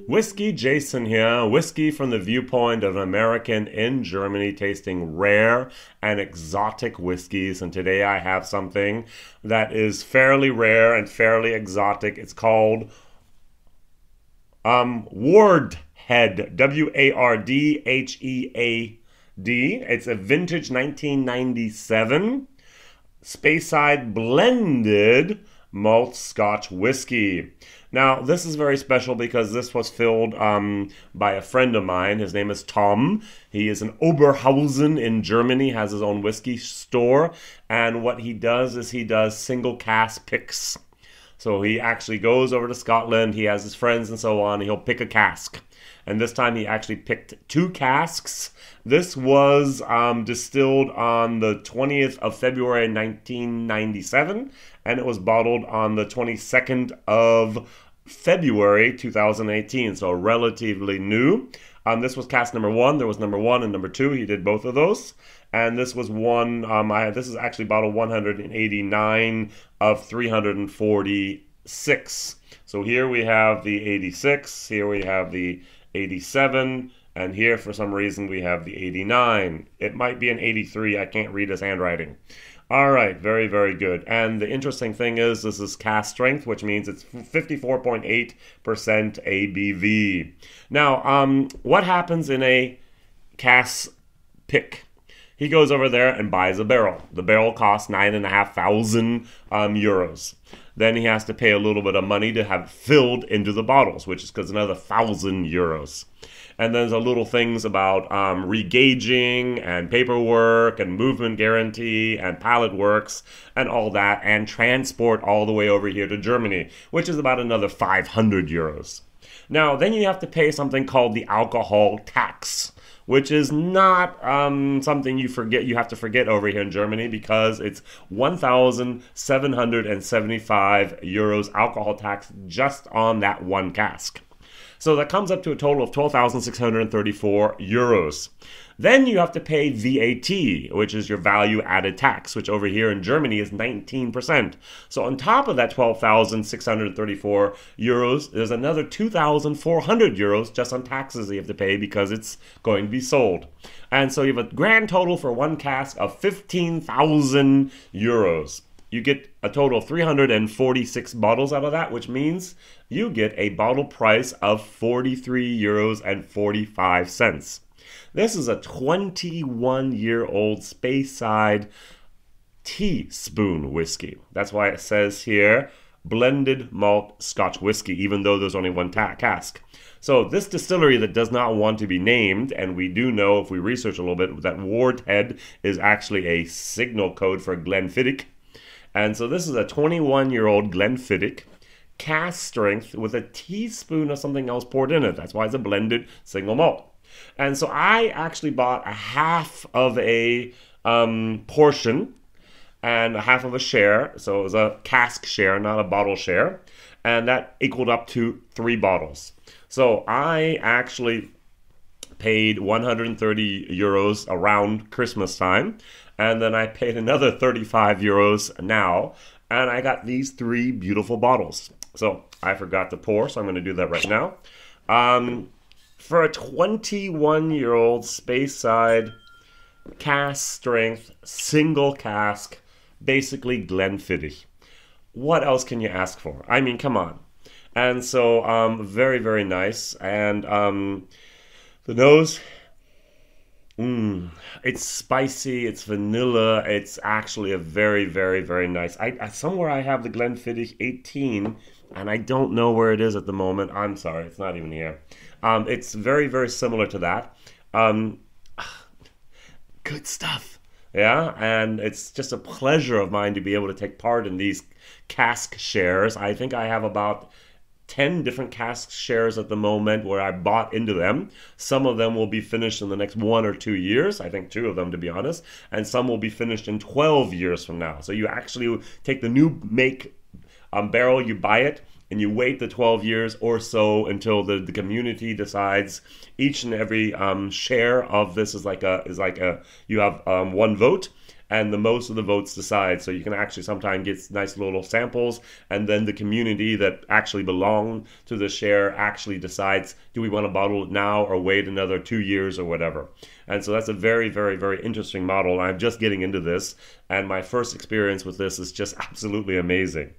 WhiskyJason here, whiskey from the viewpoint of an American in Germany tasting rare and exotic whiskeys. And today I have something that is fairly rare and fairly exotic. It's called Wardhead, W-A-R-D-H-E-A-D. It's a vintage 1997 Speyside blended malt Scotch whiskey. Now, this is very special because this was filled by a friend of mine. His name is Tom. He is in Oberhausen in Germany, has his own whiskey store, and what he does is he does single cask picks. So he actually goes over to Scotland, he has his friends and so on, he'll pick a cask. And this time he actually picked 2 casks. This was distilled on the 20th of February 1997, and it was bottled on the 22nd of February 2018, so relatively new. This was cask number 1. There was number 1 and number 2. He did both of those. And this was one, this is actually bottle 189 of 346. So here we have the 86, here we have the 87, and here for some reason we have the 89. It might be an 83, I can't read his handwriting. All right, very, very good. And the interesting thing is this is cask strength, which means it's 54.8% ABV. Now, what happens in a cask pick? He goes over there and buys a barrel. The barrel costs 9,500 euros. Then he has to pay a little bit of money to have it filled into the bottles, which is because another 1,000 euros. And then there's a little things about regaging and paperwork and movement guarantee and pallet works and all that, and transport all the way over here to Germany, which is about another 500 euros. Now, then you have to pay something called the alcohol tax, which is not something you have to forget over here in Germany, because it's 1,775 euros alcohol tax just on that one cask. So that comes up to a total of 12,634 euros. Then you have to pay VAT, which is your value added tax, which over here in Germany is 19%. So on top of that 12,634 euros, there's another 2,400 euros just on taxes you have to pay because it's going to be sold. And so you have a grand total for one cask of 15,000 euros. You get a total of 346 bottles out of that, which means you get a bottle price of 43 euros and 45 cents. This is a 21-year-old Speyside teaspoon whiskey. That's why it says here, blended malt Scotch whiskey, even though there's only one cask. So this distillery that does not want to be named, and we do know if we research a little bit that Wardhead is actually a signal code for Glenfiddich. And so this is a 21-year-old Glenfiddich, cask strength with a teaspoon of something else poured in it. That's why it's a blended single malt. And so I actually bought a half of a portion and a half of a share. So it was a cask share, not a bottle share. And that equaled up to 3 bottles. So I actually paid 130 euros around Christmas time. And then I paid another 35 euros now. And I got these 3 beautiful bottles. So I forgot to pour, so I'm going to do that right now. For a 21-year-old Speyside cask strength, single cask, basically Glenfiddich. What else can you ask for? I mean, come on. And so, very, very nice. And the nose, it's spicy, it's vanilla. It's actually a very, very, very nice. Somewhere I have the Glenfiddich 18, and I don't know where it is at the moment. I'm sorry, it's not even here. It's very, very similar to that. Good stuff. Yeah, and it's just a pleasure of mine to be able to take part in these cask shares. I think I have about 10 different cask shares at the moment where I bought into them. Some of them will be finished in the next 1 or 2 years. I think 2 of them, to be honest. And some will be finished in 12 years from now. So you actually take the new make barrel, you buy it, and you wait the 12 years or so until the community decides. Each and every share of this is like a you have 1 vote, and the most of the votes decide. So you can actually sometimes get nice little samples, and then the community that actually belong to the share actually decides, do we want to bottle it now or wait another 2 years or whatever. And so that's a very, very, very interesting model. I'm just getting into this, and my first experience with this is just absolutely amazing.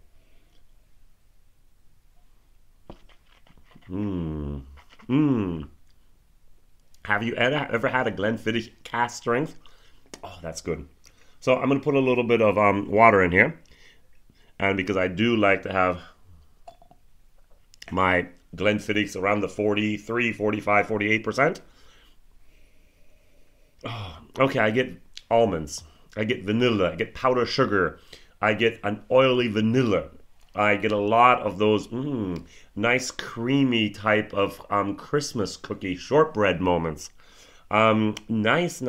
Have you ever had a Glenfiddich cask strength? Oh, that's good. So I'm going to put a little bit of water in here. And because I do like to have my Glenfiddichs around the 43, 45, 48%. Oh, okay, I get almonds. I get vanilla. I get powdered sugar. I get an oily vanilla. I get a lot of those nice creamy type of Christmas cookie shortbread moments. Nice.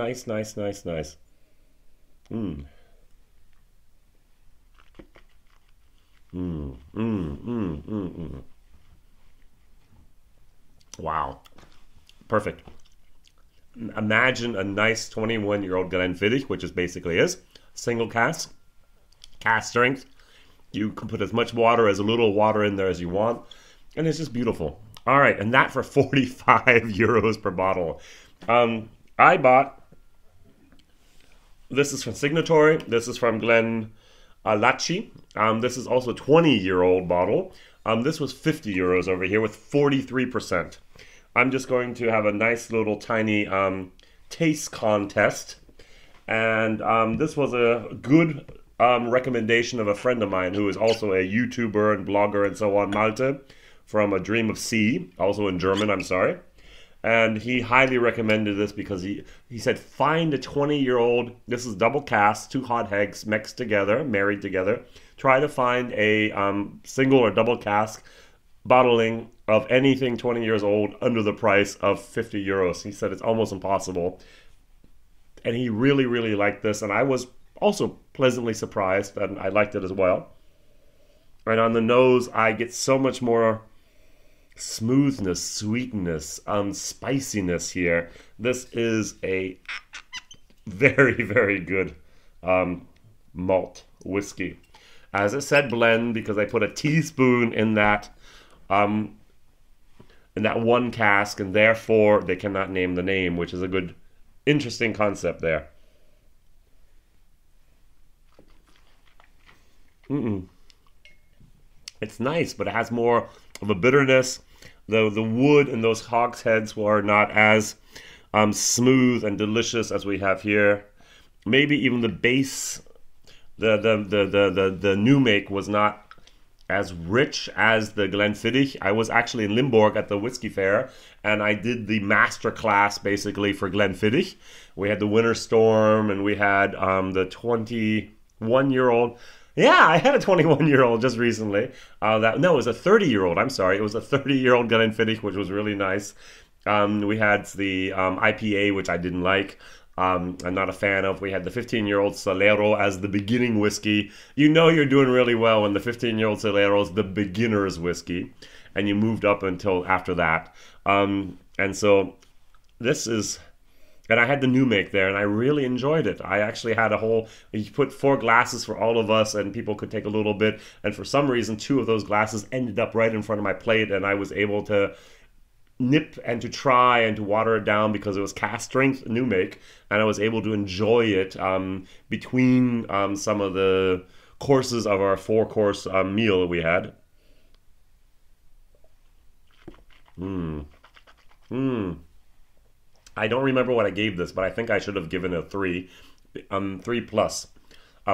Wow. Perfect. Imagine a nice 21-year-old Glenfiddich, which is basically is single cask strength. You can put as much water, as little water in there as you want, and it's just beautiful. All right, and that for 45 euros per bottle. I bought, this is from Signatory, this is from Glenfiddich. This is also a 20-year-old bottle. This was 50 euros over here with 43%. I'm just going to have a nice little tiny taste contest. And this was a good recommendation of a friend of mine who is also a YouTuber and blogger and so on, Malte, from A Dream of Sea, also in German, I'm sorry. And he highly recommended this because he said, find a 20-year-old, this is double cask, 2 hot heads mixed together, married together. Try to find a single or double cask bottling of anything 20 years old under the price of 50 euros. He said it's almost impossible. And he really, really liked this. And I was also pleasantly surprised, and I liked it as well. And on the nose, I get so much more smoothness, sweetness, spiciness here. This is a very, very good malt whiskey. As I said, blend, because I put a teaspoon in that one cask, and therefore they cannot name the name, which is a good, interesting concept there. It's nice, but it has more of a bitterness. The wood and those hogsheads were not as smooth and delicious as we have here. Maybe even the base, the new make was not as rich as the Glenfiddich. I was actually in Limburg at the whiskey fair, and I did the master class basically for Glenfiddich. We had the Winter Storm, and we had the 21-year-old. Yeah, I had a 21-year-old just recently. No, it was a 30-year-old. I'm sorry. It was a 30-year-old Glenfiddich, which was really nice. We had the IPA, which I didn't like. I'm not a fan of. We had the 15-year-old Solero as the beginning whiskey. You know you're doing really well when the 15-year-old Solero is the beginner's whiskey, and you moved up until after that. And so this is... And I had the new make there, and I really enjoyed it. I actually had you put 4 glasses for all of us, and people could take a little bit. And for some reason, 2 of those glasses ended up right in front of my plate, and I was able to nip and to try and to water it down because it was cask strength new make, and I was able to enjoy it between some of the courses of our 4-course meal that we had. I don't remember what I gave this, but I think I should have given it a 3 plus,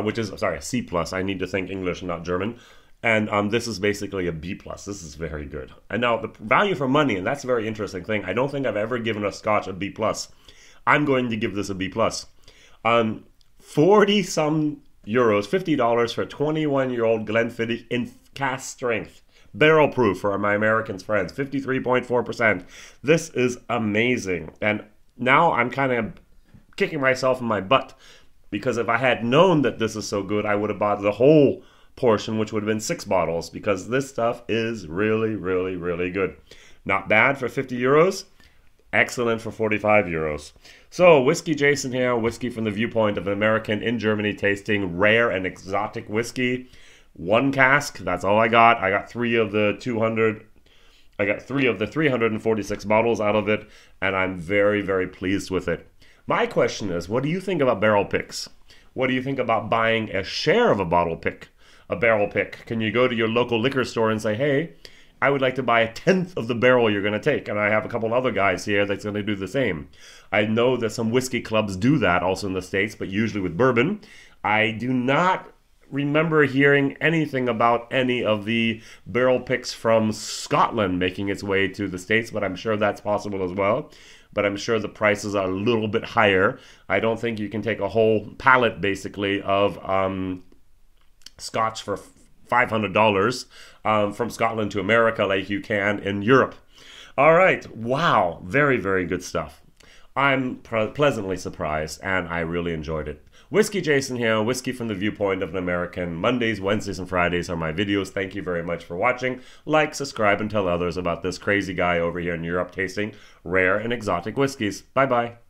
which is, sorry, a C plus. I need to think English, not German. And this is basically a B plus. This is very good. And now the value for money, and that's a very interesting thing. I don't think I've ever given a Scotch a B plus. I'm going to give this a B plus. 40 some euros, $50 for a 21-year-old Glenfiddich in cask strength. Barrel proof for my American friends, 53.4%. This is amazing. And now I'm kind of kicking myself in my butt, because if I had known that this is so good, I would have bought the whole portion, which would have been 6 bottles, because this stuff is really, really, really good. Not bad for 50 euros. Excellent for 45 euros. So, Whiskey Jason here, whiskey from the viewpoint of an American in Germany tasting rare and exotic whiskey. One cask, that's all I got. I got three of the 346 bottles out of it, and I'm very, very pleased with it. My question is, what do you think about barrel picks? What do you think about buying a share of a barrel pick? Can you go to your local liquor store and say, hey, I would like to buy 1/10 of the barrel you're going to take, and I have a couple other guys here that's going to do the same. I know that some whiskey clubs do that also in the States, but usually with bourbon. I do not remember hearing anything about any of the barrel picks from Scotland making its way to the States, but I'm sure that's possible as well. But I'm sure the prices are a little bit higher. I don't think you can take a whole pallet, basically, of Scotch for $500 from Scotland to America like you can in Europe. All right. Wow. Very, very good stuff. I'm pleasantly surprised, and I really enjoyed it. Whiskey Jason here, whiskey from the viewpoint of an American. Mondays, Wednesdays, and Fridays are my videos. Thank you very much for watching. Like, subscribe, and tell others about this crazy guy over here in Europe tasting rare and exotic whiskeys. Bye-bye.